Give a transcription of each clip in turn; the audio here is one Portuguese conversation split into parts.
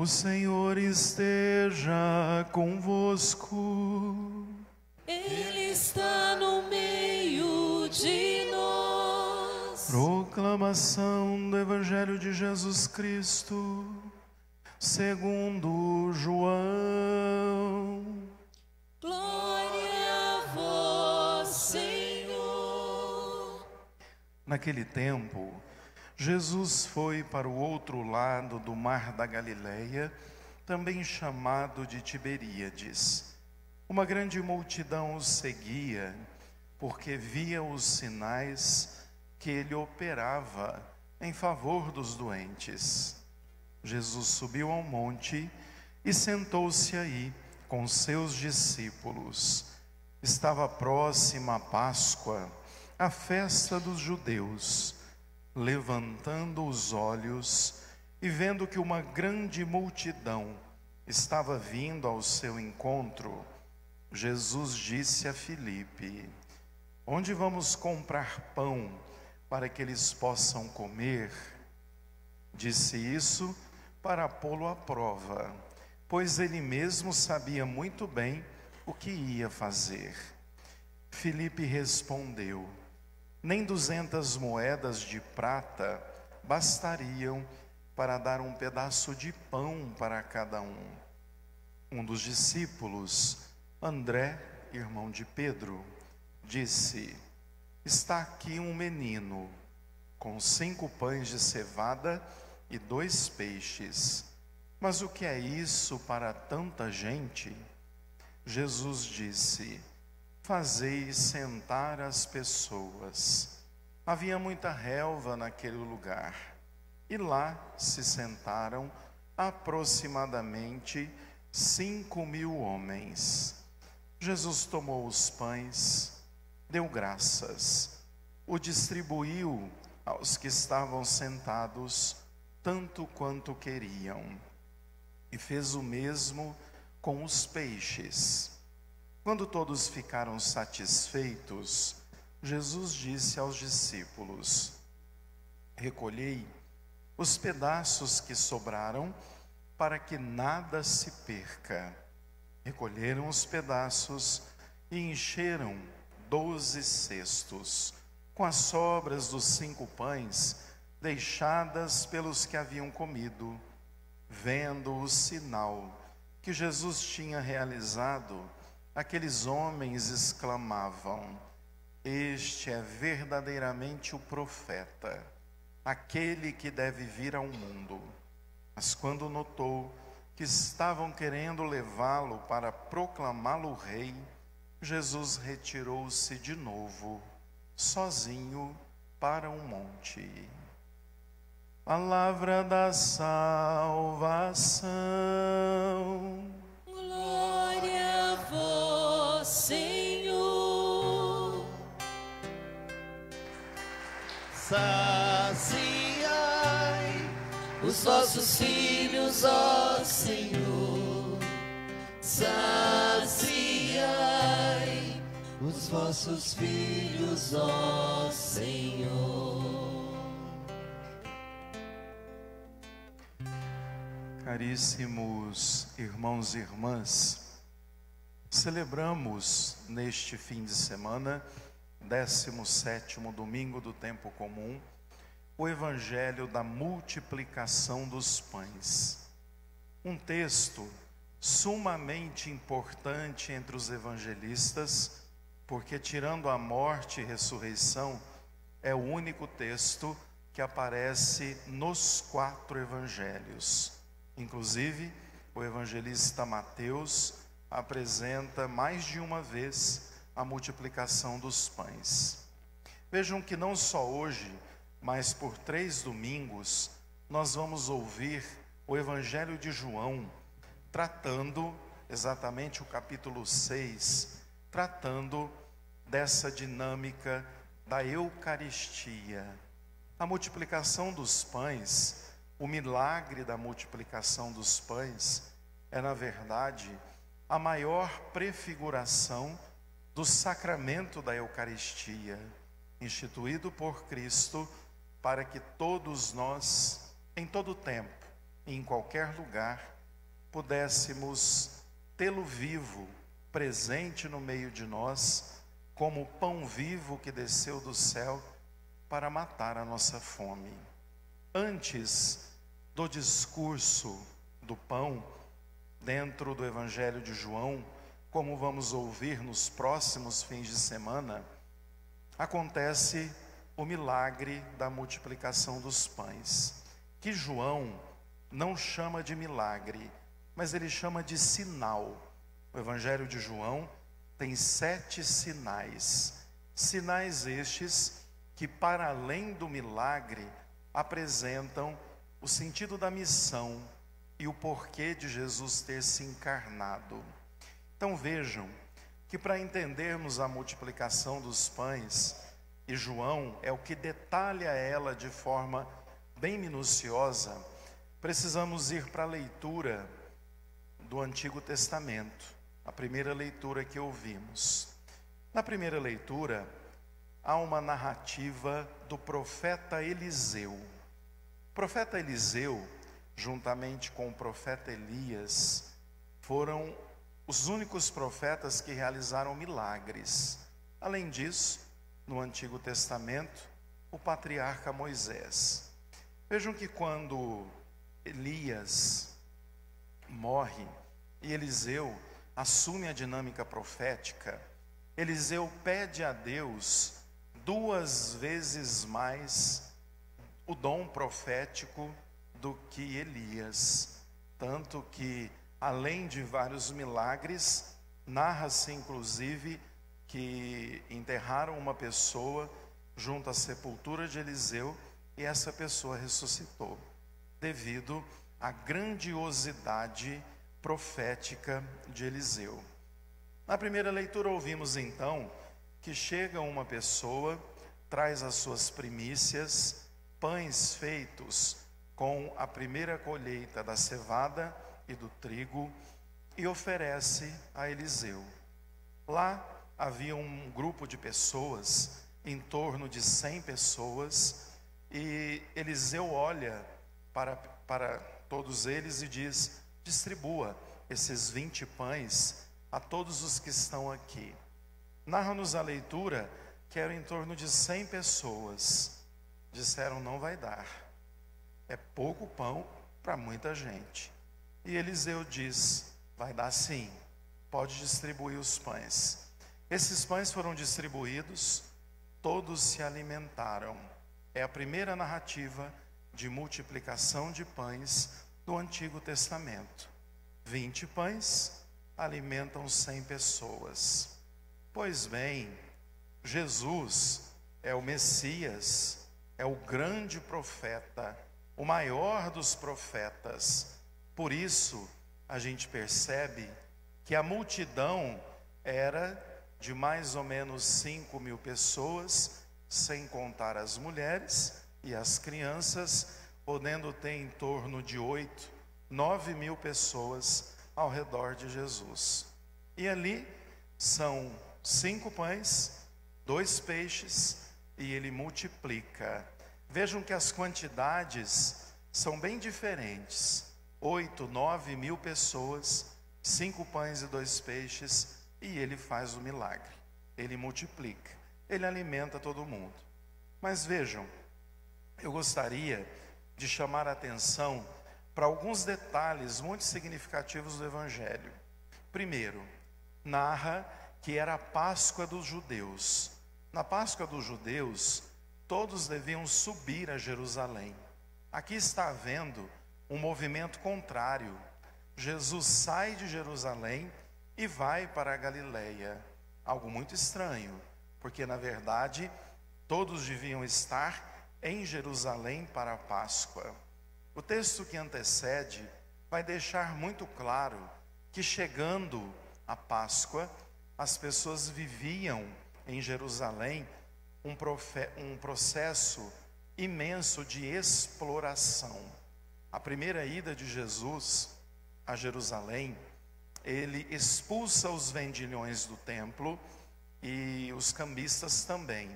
O Senhor esteja convosco. Ele está no meio de nós. Proclamação do Evangelho de Jesus Cristo, segundo João. Glória a vós, Senhor. Naquele tempo, Jesus foi para o outro lado do mar da Galileia, também chamado de Tiberíades. Uma grande multidão o seguia, porque via os sinais que ele operava em favor dos doentes. Jesus subiu ao monte e sentou-se aí com seus discípulos. Estava próxima a Páscoa, a festa dos judeus. Levantando os olhos e vendo que uma grande multidão estava vindo ao seu encontro, Jesus disse a Filipe: onde vamos comprar pão para que eles possam comer? Disse isso para pô-lo à prova, pois ele mesmo sabia muito bem o que ia fazer. Filipe respondeu: nem 200 moedas de prata bastariam para dar um pedaço de pão para cada um. Um dos discípulos, André, irmão de Pedro, disse: está aqui um menino com 5 pães de cevada e 2 peixes. Mas o que é isso para tanta gente? Jesus disse: fazei sentar as pessoas. Havia muita relva naquele lugar, e lá se sentaram aproximadamente 5.000 homens. Jesus tomou os pães, deu graças, o distribuiu aos que estavam sentados, tanto quanto queriam, e fez o mesmo com os peixes. Quando todos ficaram satisfeitos, Jesus disse aos discípulos: recolhei os pedaços que sobraram, para que nada se perca. Recolheram os pedaços e encheram 12 cestos, com as sobras dos 5 pães, deixadas pelos que haviam comido. Vendo o sinal que Jesus tinha realizado, aqueles homens exclamavam: este é verdadeiramente o profeta, aquele que deve vir ao mundo. Mas quando notou que estavam querendo levá-lo para proclamá-lo rei, Jesus retirou-se de novo, sozinho, para um monte. Palavra da salvação. Glória a vós, Senhor. Saciai os vossos filhos, ó Senhor. Saciai os vossos filhos, ó Senhor. Caríssimos irmãos e irmãs, celebramos neste fim de semana, 17º domingo do tempo comum, o Evangelho da multiplicação dos pães. Um texto sumamente importante entre os evangelistas, porque tirando a morte e ressurreição, é o único texto que aparece nos 4 evangelhos. Inclusive, o evangelista Mateus apresenta mais de uma vez a multiplicação dos pães. Vejam que não só hoje, mas por 3 domingos, nós vamos ouvir o Evangelho de João, tratando exatamente o capítulo 6, tratando dessa dinâmica da Eucaristia. A multiplicação dos pães, o milagre da multiplicação dos pães, é na verdade a maior prefiguração do sacramento da Eucaristia, instituído por Cristo para que todos nós, em todo tempo, em qualquer lugar, pudéssemos tê-lo vivo, presente no meio de nós, como o pão vivo que desceu do céu para matar a nossa fome. Antes do discurso do pão, dentro do Evangelho de João, como vamos ouvir nos próximos fins de semana, acontece o milagre da multiplicação dos pães, que João não chama de milagre, mas ele chama de sinal. O Evangelho de João tem 7 sinais. Sinais estes que, para além do milagre, apresentam o sentido da missão e o porquê de Jesus ter se encarnado. Então vejam que, para entendermos a multiplicação dos pães, e João é o que detalha ela de forma bem minuciosa, precisamos ir para a leitura do Antigo Testamento, a primeira leitura que ouvimos. Na primeira leitura, há uma narrativa do profeta Eliseu. O profeta Eliseu, juntamente com o profeta Elias, foram os únicos profetas que realizaram milagres. Além disso, no Antigo Testamento, o patriarca Moisés. Vejam que quando Elias morre e Eliseu assume a dinâmica profética, Eliseu pede a Deus 2 vezes mais o dom profético do que Elias. Tanto que, além de vários milagres, narra-se inclusive que enterraram uma pessoa junto à sepultura de Eliseu e essa pessoa ressuscitou, devido à grandiosidade profética de Eliseu. Na primeira leitura ouvimos então que chega uma pessoa, traz as suas primícias, pães feitos com a primeira colheita da cevada e do trigo, e oferece a Eliseu. Lá havia um grupo de pessoas, em torno de 100 pessoas, e Eliseu olha para todos eles e diz: distribua esses 20 pães a todos os que estão aqui. Narra-nos a leitura que eram em torno de 100 pessoas. Disseram: não vai dar, é pouco pão para muita gente. E Eliseu diz: vai dar sim, pode distribuir os pães. Esses pães foram distribuídos, todos se alimentaram. É a primeira narrativa de multiplicação de pães do Antigo Testamento. 20 pães alimentam 100 pessoas. Pois bem, Jesus é o Messias, é o grande profeta, o maior dos profetas. Por isso, a gente percebe que a multidão era de mais ou menos 5.000 pessoas, sem contar as mulheres e as crianças, podendo ter em torno de 9.000 pessoas ao redor de Jesus. E ali são 5 pães, 2 peixes, e ele multiplica. Vejam que as quantidades são bem diferentes. 9.000 pessoas, 5 pães e 2 peixes, e ele faz o milagre. Ele multiplica, ele alimenta todo mundo. Mas vejam, eu gostaria de chamar a atenção para alguns detalhes muito significativos do Evangelho. Primeiro, narra que era a Páscoa dos judeus. Na Páscoa dos judeus, todos deviam subir a Jerusalém. Aqui está havendo um movimento contrário. Jesus sai de Jerusalém e vai para a Galileia. Algo muito estranho, porque na verdade todos deviam estar em Jerusalém para a Páscoa. O texto que antecede vai deixar muito claro que, chegando a Páscoa, as pessoas viviam em Jerusalém um processo imenso de exploração. A primeira ida de Jesus a Jerusalém, ele expulsa os vendilhões do templo e os cambistas também,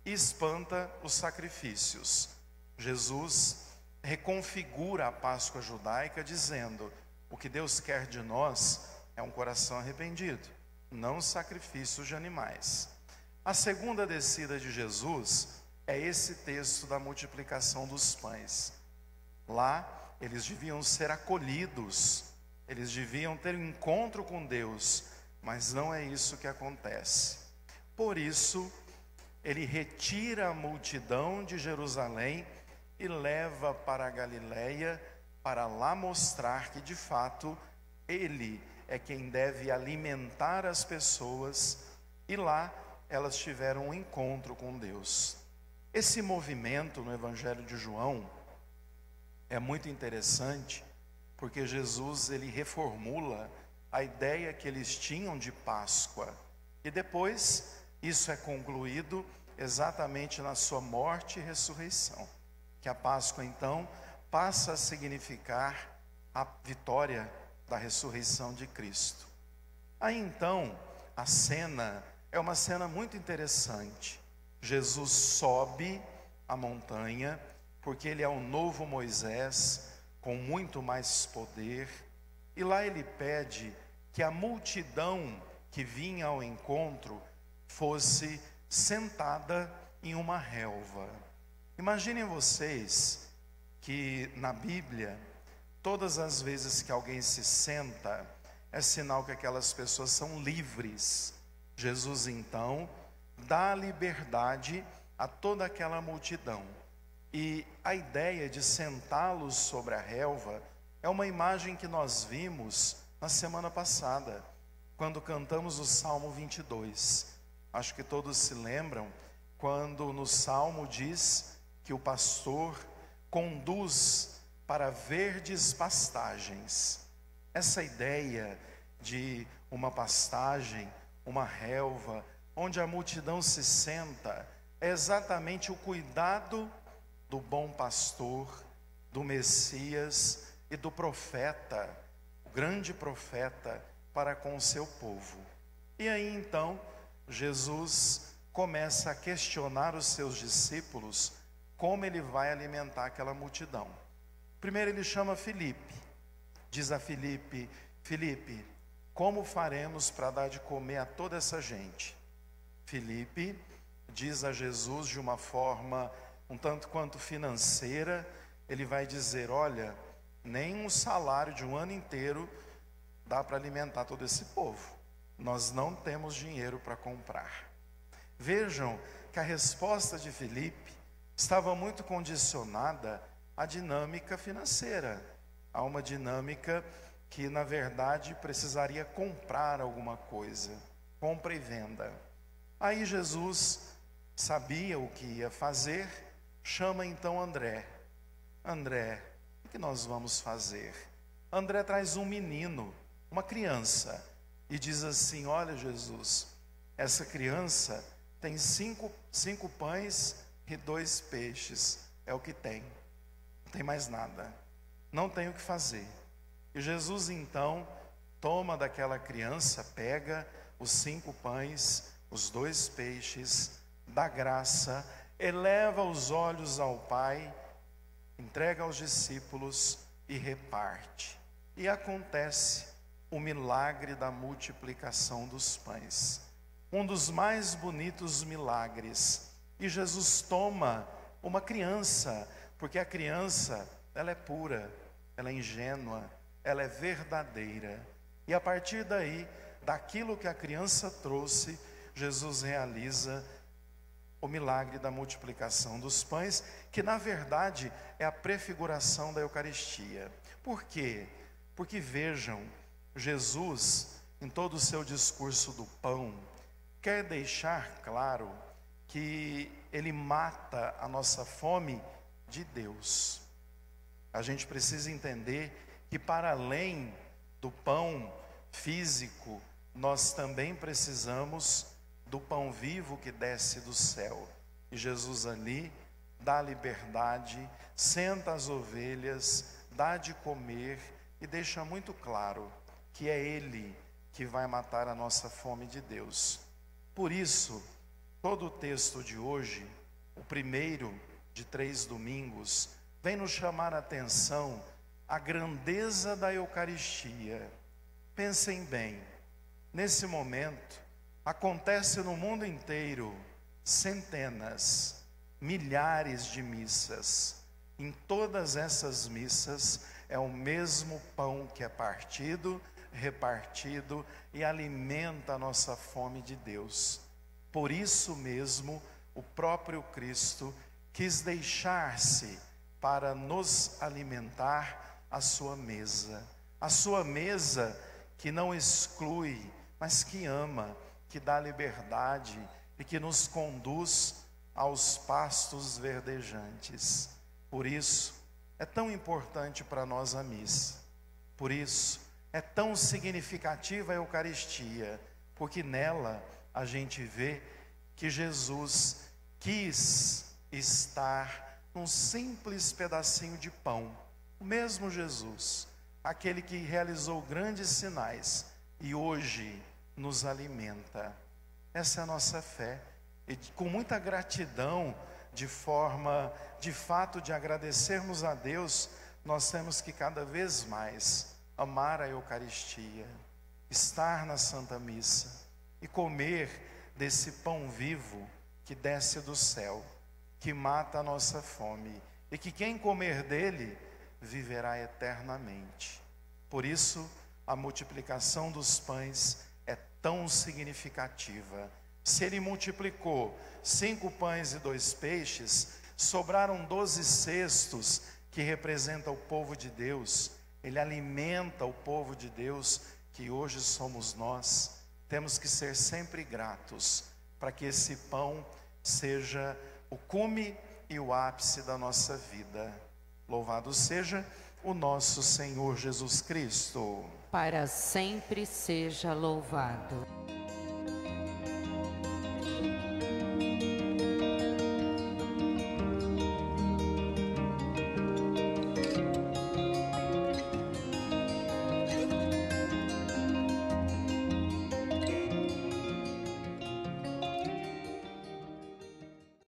e espanta os sacrifícios. Jesus reconfigura a Páscoa judaica dizendo: o que Deus quer de nós é um coração arrependido, não sacrifícios de animais. A segunda descida de Jesus é esse texto da multiplicação dos pães. Lá eles deviam ser acolhidos, eles deviam ter um encontro com Deus, mas não é isso que acontece. Por isso, ele retira a multidão de Jerusalém e leva para a Galileia, para lá mostrar que de fato ele é quem deve alimentar as pessoas, e lá elas tiveram um encontro com Deus. Esse movimento no Evangelho de João é muito interessante, porque Jesus ele reformula a ideia que eles tinham de Páscoa, e depois isso é concluído exatamente na sua morte e ressurreição, que a Páscoa então passa a significar a vitória da ressurreição de Cristo. Aí então a cena é uma cena muito interessante. Jesus sobe a montanha, porque ele é o novo Moisés, com muito mais poder, e lá ele pede que a multidão que vinha ao encontro fosse sentada em uma relva. Imaginem vocês que na Bíblia, todas as vezes que alguém se senta, é sinal que aquelas pessoas são livres. Jesus então dá liberdade a toda aquela multidão. E a ideia de sentá-los sobre a relva é uma imagem que nós vimos na semana passada, quando cantamos o Salmo 22. Acho que todos se lembram, quando no Salmo diz que o pastor conduz para verdes pastagens. Essa ideia de uma pastagem, uma relva, onde a multidão se senta, é exatamente o cuidado do bom pastor, do Messias e do profeta, o grande profeta, para com o seu povo. E aí então, Jesus começa a questionar os seus discípulos como ele vai alimentar aquela multidão. Primeiro ele chama Filipe, diz a Filipe: Filipe, como faremos para dar de comer a toda essa gente? Filipe diz a Jesus de uma forma um tanto quanto financeira, ele vai dizer: olha, nem um salário de um ano inteiro dá para alimentar todo esse povo, nós não temos dinheiro para comprar. Vejam que a resposta de Filipe estava muito condicionada à dinâmica financeira, a uma dinâmica que na verdade precisaria comprar alguma coisa, compra e venda. Aí Jesus sabia o que ia fazer, chama então André. André, o que nós vamos fazer? André traz um menino, uma criança, e diz assim: olha Jesus, essa criança tem cinco pães e 2 peixes, é o que tem, não tem mais nada, não tem o que fazer. E Jesus então toma daquela criança, pega os 5 pães, os 2 peixes, dá graça, eleva os olhos ao Pai, entrega aos discípulos e reparte. E acontece o milagre da multiplicação dos pães, um dos mais bonitos milagres. E Jesus toma uma criança, porque a criança, ela é pura, ela é ingênua, ela é verdadeira. E a partir daí, daquilo que a criança trouxe, Jesus realiza o milagre da multiplicação dos pães, que na verdade é a prefiguração da Eucaristia. Por quê? Porque vejam, Jesus, em todo o seu discurso do pão, quer deixar claro que ele mata a nossa fome de Deus. A gente precisa entender que para além do pão físico, nós também precisamos do pão vivo que desce do céu. E Jesus ali dá liberdade, senta as ovelhas, dá de comer e deixa muito claro que é Ele que vai matar a nossa fome de Deus. Por isso, todo o texto de hoje, o primeiro de 3 domingos, vem nos chamar a atenção a grandeza da Eucaristia. Pensem bem, nesse momento, acontece no mundo inteiro centenas, milhares de missas. Em todas essas missas é o mesmo pão que é partido, repartido e alimenta a nossa fome de Deus. Por isso mesmo, o próprio Cristo quis deixar-se para nos alimentar à sua mesa. A sua mesa que não exclui, mas que ama, que dá liberdade e que nos conduz aos pastos verdejantes. Por isso, é tão importante para nós a missa. Por isso, é tão significativa a Eucaristia, porque nela a gente vê que Jesus quis estar num simples pedacinho de pão. O mesmo Jesus, aquele que realizou grandes sinais e hoje nos alimenta. Essa é a nossa fé. E com muita gratidão, de forma, de fato, de agradecermos a Deus, nós temos que cada vez mais amar a Eucaristia, estar na Santa Missa e comer desse pão vivo que desce do céu, que mata a nossa fome e que quem comer dele viverá eternamente. Por isso, a multiplicação dos pães é tão significativa. Se ele multiplicou 5 pães e 2 peixes, sobraram 12 cestos que representam o povo de Deus. Ele alimenta o povo de Deus, que hoje somos nós. Temos que ser sempre gratos para que esse pão seja o cume e o ápice da nossa vida. Louvado seja o nosso Senhor Jesus Cristo. Para sempre seja louvado.